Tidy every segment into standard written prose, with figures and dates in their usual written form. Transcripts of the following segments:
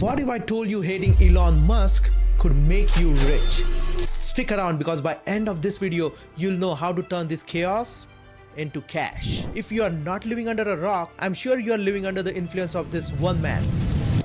What if I told you hating Elon Musk could make you rich? Stick around because by end of this video, you'll know how to turn this chaos into cash. If you are not living under a rock, I'm sure you are living under the influence of this one man,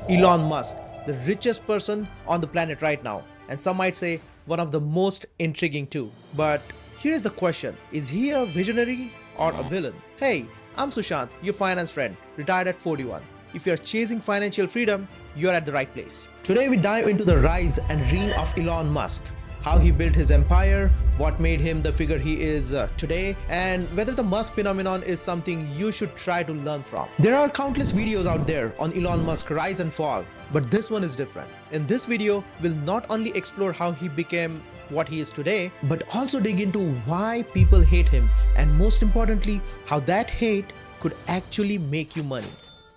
Elon Musk, the richest person on the planet right now. And some might say one of the most intriguing too. But here's the question, is he a visionary or a villain? Hey, I'm Sushant, your finance friend, retired at 41. If you're chasing financial freedom, you're at the right place. Today we dive into the rise and reign of Elon Musk, how he built his empire, what made him the figure he is today, and whether the Musk phenomenon is something you should try to learn from. There are countless videos out there on Elon Musk's rise and fall, but this one is different. In this video, we'll not only explore how he became what he is today, but also dig into why people hate him, and most importantly, how that hate could actually make you money.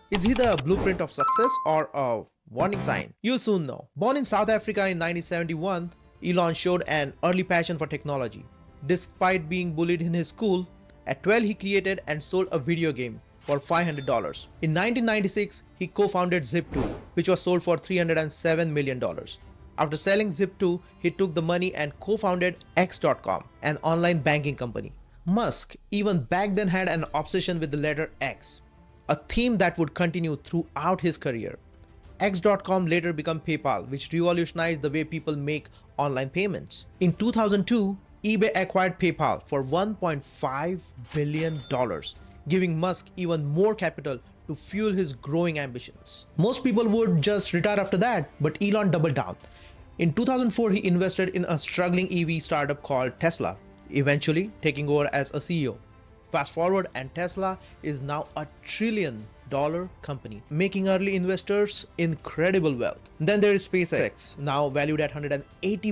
Is he the blueprint of success or a warning sign? You'll soon know. Born in South Africa in 1971, Elon showed an early passion for technology. Despite being bullied in his school, at 12 he created and sold a video game for $500. In 1996, he co-founded Zip2, which was sold for $307 million. After selling Zip2, he took the money and co-founded X.com, an online banking company. Musk even back then had an obsession with the letter X, a theme that would continue throughout his career. X.com later became PayPal, which revolutionized the way people make online payments. In 2002, eBay acquired PayPal for $1.5 billion, giving Musk even more capital to fuel his growing ambitions. Most people would just retire after that, but Elon doubled down. In 2004, he invested in a struggling EV startup called Tesla, eventually taking over as a CEO. Fast forward and Tesla is now a $1 trillion company, making early investors incredible wealth. Then there is SpaceX, now valued at $180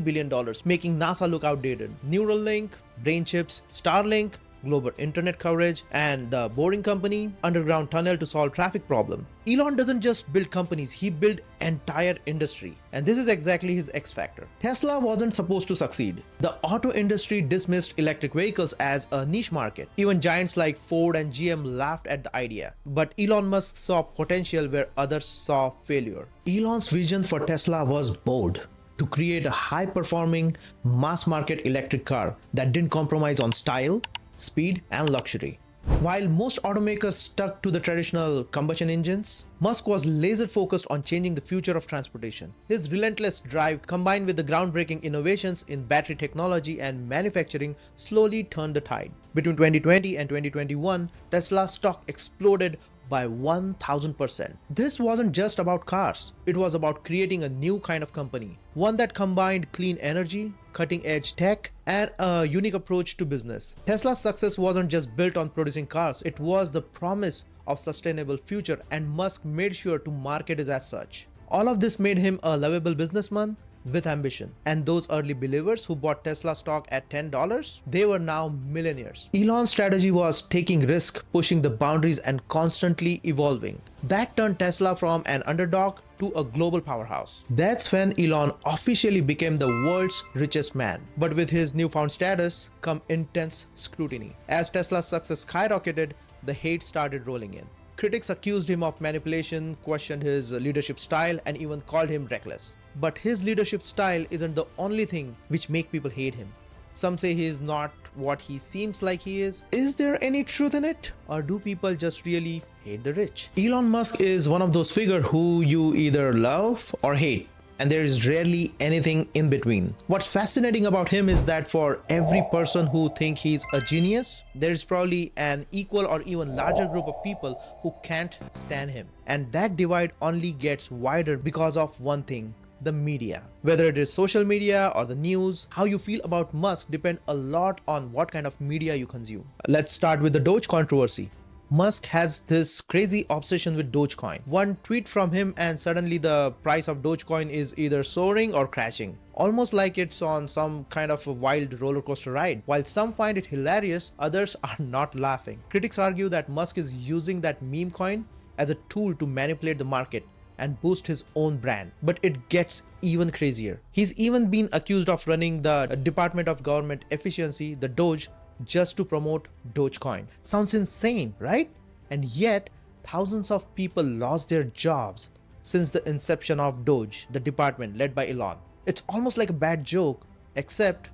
billion, making NASA look outdated. Neuralink, brain chips, Starlink, global internet coverage, and the Boring Company, underground tunnel to solve traffic problem. Elon doesn't just build companies, he built entire industry. And this is exactly his X factor. Tesla wasn't supposed to succeed. The auto industry dismissed electric vehicles as a niche market. Even giants like Ford and GM laughed at the idea. But Elon Musk saw potential where others saw failure. Elon's vision for Tesla was bold: to create a high-performing, mass-market electric car that didn't compromise on style, speed, and luxury. While most automakers stuck to the traditional combustion engines, Musk was laser focused on changing the future of transportation. His relentless drive, combined with the groundbreaking innovations in battery technology and manufacturing, slowly turned the tide. Between 2020 and 2021, Tesla's stock exploded by 1000%. This wasn't just about cars, it was about creating a new kind of company, one that combined clean energy, cutting-edge tech, and a unique approach to business. Tesla's success wasn't just built on producing cars, it was the promise of sustainable future, and Musk made sure to market it as such. All of this made him a lovable businessman with ambition, and those early believers who bought Tesla stock at $10, they were now millionaires. Elon's strategy was taking risk, pushing the boundaries, and constantly evolving. That turned Tesla from an underdog to a global powerhouse. That's when Elon officially became the world's richest man. But with his newfound status come intense scrutiny. As Tesla's success skyrocketed, the hate started rolling in. Critics accused him of manipulation, questioned his leadership style, and even called him reckless. But his leadership style isn't the only thing which make people hate him. Some say he is not what he seems like he is. Is there any truth in it? Or do people just really hate the rich? Elon Musk is one of those figures who you either love or hate, and there is rarely anything in between. What's fascinating about him is that for every person who thinks he's a genius, there is probably an equal or even larger group of people who can't stand him. And that divide only gets wider because of one thing: the media. Whether it is social media or the news, how you feel about Musk depend a lot on what kind of media you consume. Let's start with the Doge controversy. Musk has this crazy obsession with Dogecoin. One tweet from him and suddenly the price of Dogecoin is either soaring or crashing, almost like it's on some kind of a wild roller coaster ride. While some find it hilarious, others are not laughing. Critics argue that Musk is using that meme coin as a tool to manipulate the market and boost his own brand. But it gets even crazier. He's even been accused of running the Department of Government Efficiency, the Doge, just to promote Dogecoin. Sounds insane, right? And yet, thousands of people lost their jobs, since the inception of Doge, the department led by Elon. It's almost like a bad joke, except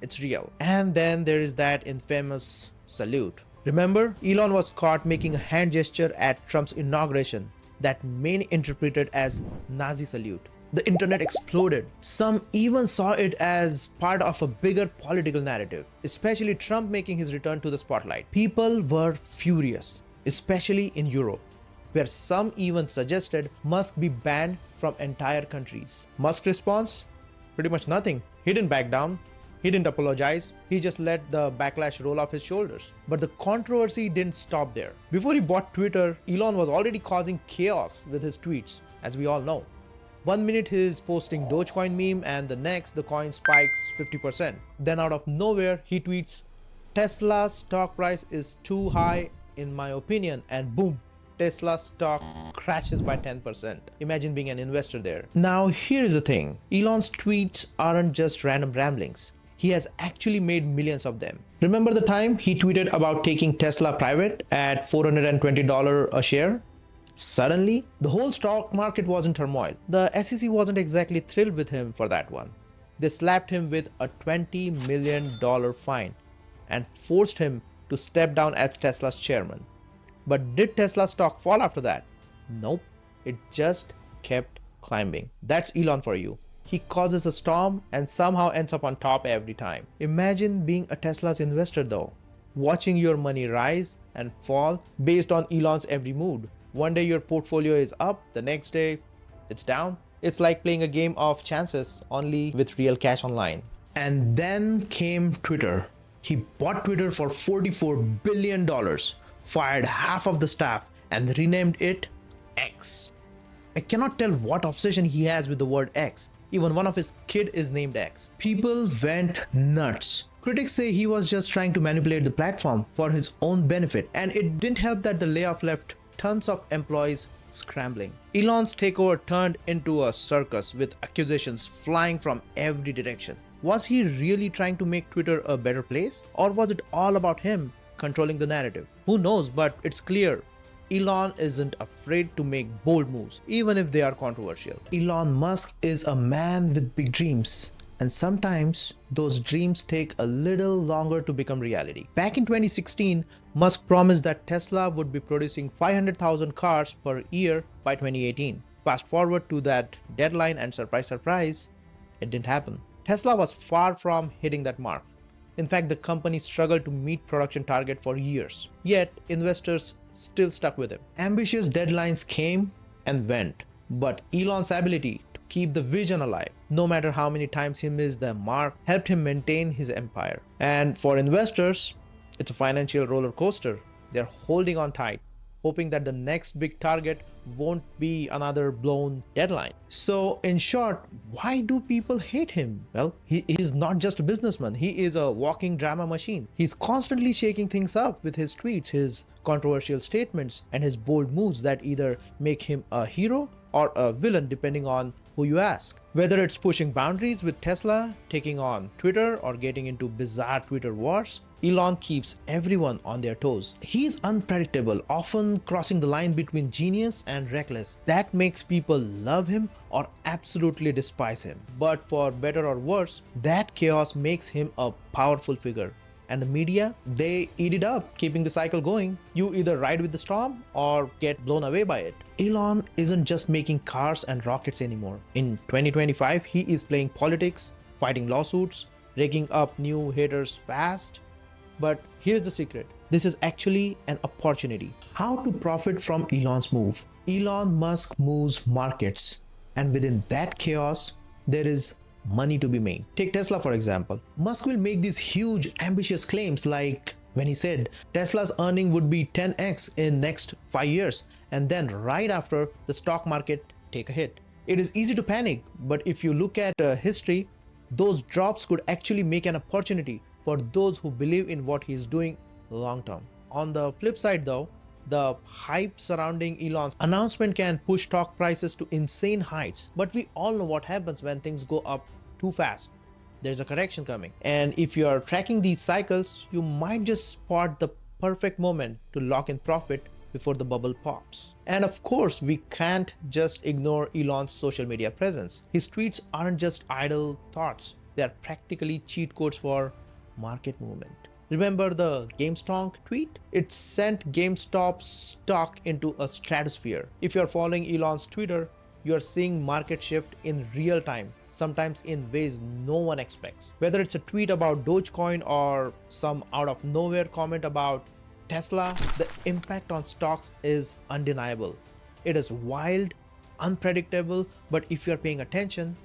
it's real. And then there is that infamous salute. Remember, Elon was caught making a hand gesture at Trump's inauguration that many interpreted as Nazi salute. The internet exploded. Some even saw it as part of a bigger political narrative, especially Trump making his return to the spotlight. People were furious, especially in Europe, where some even suggested Musk be banned from entire countries. Musk's response? Pretty much nothing. He didn't back down. He didn't apologize. He just let the backlash roll off his shoulders. But the controversy didn't stop there. Before he bought Twitter, Elon was already causing chaos with his tweets, as we all know. One minute he's posting Dogecoin meme and the next the coin spikes 50%. Then out of nowhere he tweets, Tesla's stock price is too high in my opinion, and boom, Tesla stock crashes by 10%. Imagine being an investor there. Now here's the thing, Elon's tweets aren't just random ramblings. He has actually made millions of them. Remember the time he tweeted about taking Tesla private at $420 a share? Suddenly, the whole stock market was in turmoil. The SEC wasn't exactly thrilled with him for that one. They slapped him with a $20 million fine and forced him to step down as Tesla's chairman. But did Tesla stock fall after that? Nope, it just kept climbing. That's Elon for you. He causes a storm and somehow ends up on top every time. Imagine being a Tesla's investor though, watching your money rise and fall based on Elon's every mood. One day your portfolio is up, the next day it's down. It's like playing a game of chances, only with real cash online. And then came Twitter. He bought Twitter for $44 billion, fired half of the staff, and renamed it X. I cannot tell what obsession he has with the word X. Even one of his kids is named X. People went nuts. Critics say he was just trying to manipulate the platform for his own benefit, and it didn't help that the layoff left tons of employees scrambling. Elon's takeover turned into a circus with accusations flying from every direction. Was he really trying to make Twitter a better place? Or was it all about him controlling the narrative? Who knows, but it's clear Elon isn't afraid to make bold moves, even if they are controversial. Elon Musk is a man with big dreams, and sometimes those dreams take a little longer to become reality. Back in 2016, Musk promised that Tesla would be producing 500,000 cars per year by 2018. Fast forward to that deadline and surprise, surprise, it didn't happen. Tesla was far from hitting that mark. In fact, the company struggled to meet production target for years. Yet, investors still stuck with him. Ambitious deadlines came and went, but Elon's ability to keep the vision alive, no matter how many times he missed the mark, helped him maintain his empire. And for investors, it's a financial roller coaster. They're holding on tight, hoping that the next big target won't be another blown deadline. So in short, why do people hate him? Well, he is not just a businessman. He is a walking drama machine. He's constantly shaking things up with his tweets, his controversial statements, and his bold moves that either make him a hero or a villain depending on who you ask. Whether it's pushing boundaries with Tesla, taking on Twitter, or getting into bizarre Twitter wars, Elon keeps everyone on their toes. He's unpredictable, often crossing the line between genius and reckless. That makes people love him or absolutely despise him. But for better or worse, that chaos makes him a powerful figure. And the media, they eat it up, keeping the cycle going. You either ride with the storm or get blown away by it. Elon isn't just making cars and rockets anymore. In 2025, he is playing politics, fighting lawsuits, raking up new haters fast. But here's the secret. This is actually an opportunity. How to profit from Elon's move? Elon Musk moves markets, and within that chaos, there is money to be made. Take Tesla for example. Musk will make these huge ambitious claims like when he said Tesla's earning would be 10x in next 5 years, and then right after the stock market take a hit. It is easy to panic, but if you look at history, those drops could actually make an opportunity for those who believe in what he is doing long term. On the flip side though, the hype surrounding Elon's announcement can push stock prices to insane heights. But we all know what happens when things go up too fast. There's a correction coming. And if you are tracking these cycles, you might just spot the perfect moment to lock in profit before the bubble pops. And of course, we can't just ignore Elon's social media presence. His tweets aren't just idle thoughts, they are practically cheat codes for market movement. Remember the GameStonk tweet? It sent GameStop's stock into a stratosphere. If you're following Elon's Twitter, you're seeing market shift in real time, sometimes in ways no one expects. Whether it's a tweet about Dogecoin or some out of nowhere comment about Tesla, the impact on stocks is undeniable. It is wild, unpredictable, but if you're paying attention,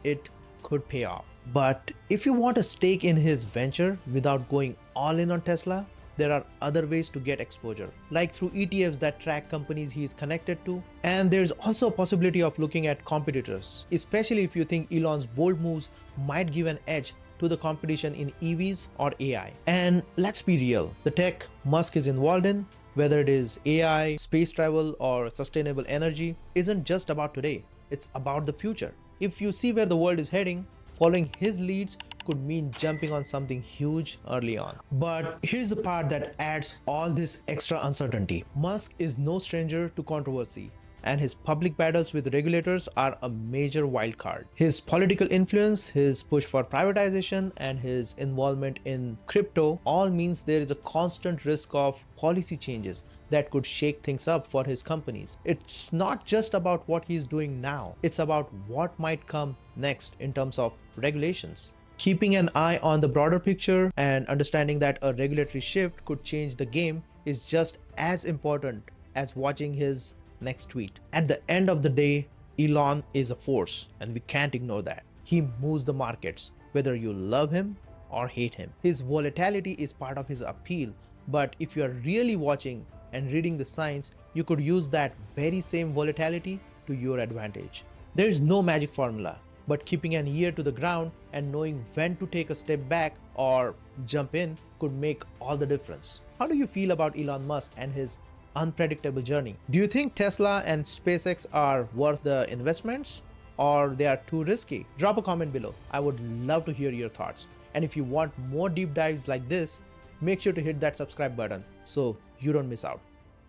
it could pay off. But if you want a stake in his venture without going all in on Tesla, there are other ways to get exposure, like through ETFs that track companies he is connected to. And there's also a possibility of looking at competitors, especially if you think Elon's bold moves might give an edge to the competition in EVs or AI. And let's be real, the tech Musk is involved in, whether it is AI, space travel, or sustainable energy, isn't just about today, it's about the future. If you see where the world is heading, following his leads could mean jumping on something huge early on. But here's the part that adds all this extra uncertainty. Musk is no stranger to controversy, and his public battles with regulators are a major wild card. His political influence, his push for privatization, and his involvement in crypto all means there is a constant risk of policy changes that could shake things up for his companies. It's not just about what he's doing now, it's about what might come next in terms of regulations. Keeping an eye on the broader picture and understanding that a regulatory shift could change the game is just as important as watching his next tweet. At the end of the day, Elon is a force, and we can't ignore that. He moves the markets, whether you love him or hate him. His volatility is part of his appeal, but if you are really watching and reading the signs, you could use that very same volatility to your advantage. There is no magic formula, but keeping an ear to the ground and knowing when to take a step back or jump in could make all the difference. How do you feel about Elon Musk and his unpredictable journey? Do you think Tesla and SpaceX are worth the investments, or they are too risky? Drop a comment below. I would love to hear your thoughts. And if you want more deep dives like this, make sure to hit that subscribe button so you don't miss out.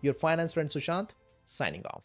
Your finance friend Sushant, signing off.